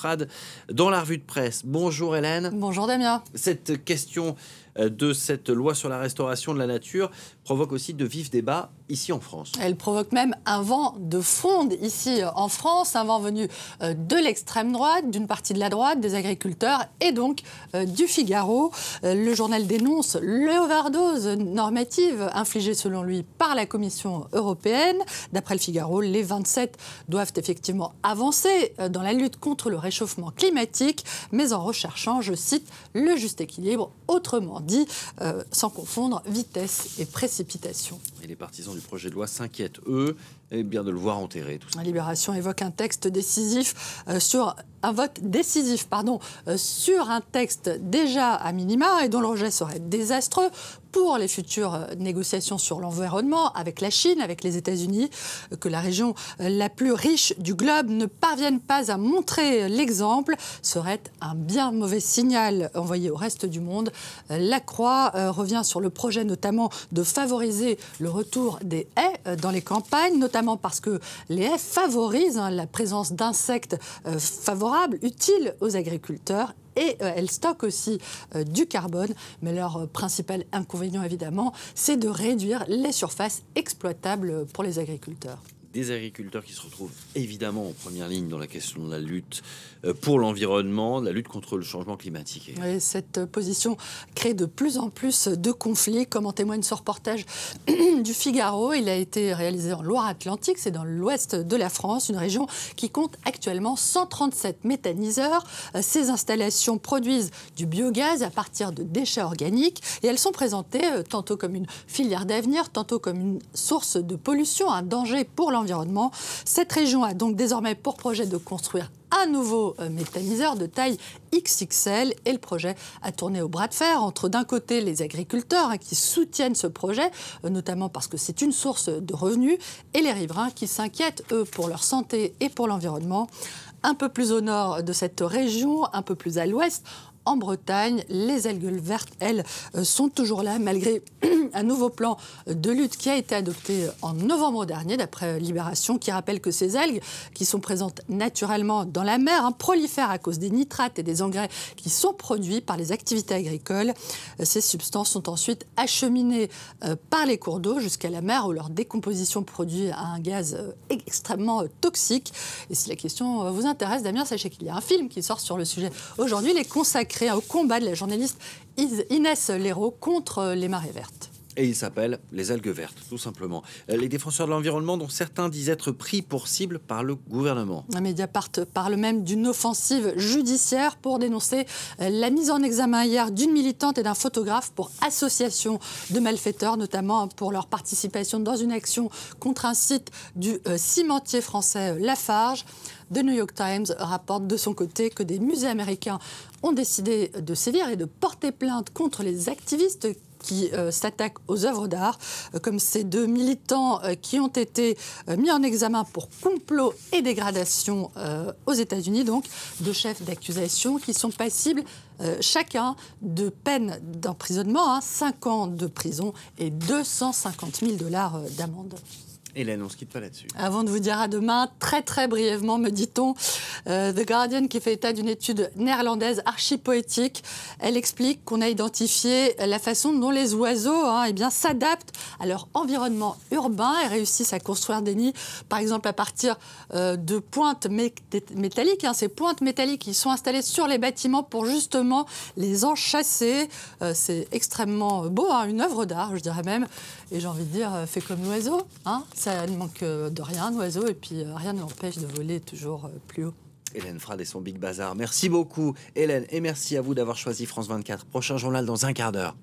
Frade dans la revue de presse. Bonjour Hélène. Bonjour Damien. Cette question de cette loi sur la restauration de la nature provoque aussi de vifs débats ici en France. Elle provoque même un vent de fronde ici en France, un vent venu de l'extrême droite, d'une partie de la droite, des agriculteurs et donc du Figaro. Le journal dénonce l'overdose normative infligée selon lui par la Commission européenne. D'après le Figaro, les 27 doivent effectivement avancer dans la lutte contre le réchauffement climatique, mais en recherchant, je cite, le juste équilibre, autrement dit, sans confondre vitesse et précipitation. Et les partisans du projet de loi s'inquiètent, eux, de le voir enterrer. Tout ça. Libération évoque un texte décisif sur un vote décisif, sur un texte déjà à minima et dont le rejet serait désastreux pour les futures négociations sur l'environnement avec la Chine, avec les États-Unis, que la région la plus riche du globe ne parvienne pas à montrer l'exemple serait un bien mauvais signal envoyé au reste du monde. La Croix revient sur le projet notamment de favoriser le retour des haies dans les campagnes, notamment parce que les haies favorisent la présence d'insectes favorables, utiles aux agriculteurs. Et elles stockent aussi du carbone. Mais leur principal inconvénient, évidemment, c'est de réduire les surfaces exploitables pour les agriculteurs. Des agriculteurs qui se retrouvent évidemment en première ligne dans la question de la lutte pour l'environnement, la lutte contre le changement climatique. Oui, cette position crée de plus en plus de conflits, comme en témoigne ce reportage du Figaro. Il a été réalisé en Loire-Atlantique, c'est dans l'ouest de la France, une région qui compte actuellement 137 méthaniseurs. Ces installations produisent du biogaz à partir de déchets organiques et elles sont présentées tantôt comme une filière d'avenir, tantôt comme une source de pollution, un danger pour l'environnement. Cette région a donc désormais pour projet de construire un nouveau méthaniseur de taille XXL et le projet a tourné au bras de fer entre d'un côté les agriculteurs qui soutiennent ce projet, notamment parce que c'est une source de revenus, et les riverains qui s'inquiètent, eux, pour leur santé et pour l'environnement. Un peu plus au nord de cette région, un peu plus à l'ouest, en Bretagne, les algues vertes, elles, sont toujours là, malgré un nouveau plan de lutte qui a été adopté en novembre dernier, d'après Libération, qui rappelle que ces algues, qui sont présentes naturellement dans la mer, prolifèrent à cause des nitrates et des engrais qui sont produits par les activités agricoles. Ces substances sont ensuite acheminées par les cours d'eau jusqu'à la mer, où leur décomposition produit un gaz extrêmement toxique. Et si la question vous intéresse, Damien, sachez qu'il y a un film qui sort sur le sujet aujourd'hui, il est consacré au combat de la journaliste Inès Léraud contre les marées vertes. Et il s'appelle Les algues vertes, tout simplement. Les défenseurs de l'environnement, dont certains disent être pris pour cible par le gouvernement. Mediapart parle même d'une offensive judiciaire pour dénoncer la mise en examen hier d'une militante et d'un photographe pour association de malfaiteurs, notamment pour leur participation dans une action contre un site du cimentier français Lafarge. The New York Times rapporte de son côté que des musées américains ont décidé de sévir et de porter plainte contre les activistes qui s'attaquent aux œuvres d'art, comme ces deux militants qui ont été mis en examen pour complot et dégradation aux États-Unis, donc deux chefs d'accusation qui sont passibles chacun de peines d'emprisonnement, 5 ans de prison et 250 000 $ d'amende. Hélène, on ne se quitte pas là-dessus. Avant de vous dire à demain, très très brièvement, me dit-on, The Guardian qui fait état d'une étude néerlandaise archi-poétique. Elle explique qu'on a identifié la façon dont les oiseaux s'adaptent à leur environnement urbain et réussissent à construire des nids, par exemple à partir de pointes métalliques. Ces pointes métalliques qui sont installées sur les bâtiments pour justement les enchasser. C'est extrêmement beau, une œuvre d'art, je dirais même. Et j'ai envie de dire, fait comme l'oiseau, ça ne manque de rien, un oiseau, et puis rien ne l'empêche de voler toujours plus haut. Hélène Frade et son Big Bazar. Merci beaucoup, Hélène, et merci à vous d'avoir choisi France 24. Prochain journal dans un quart d'heure.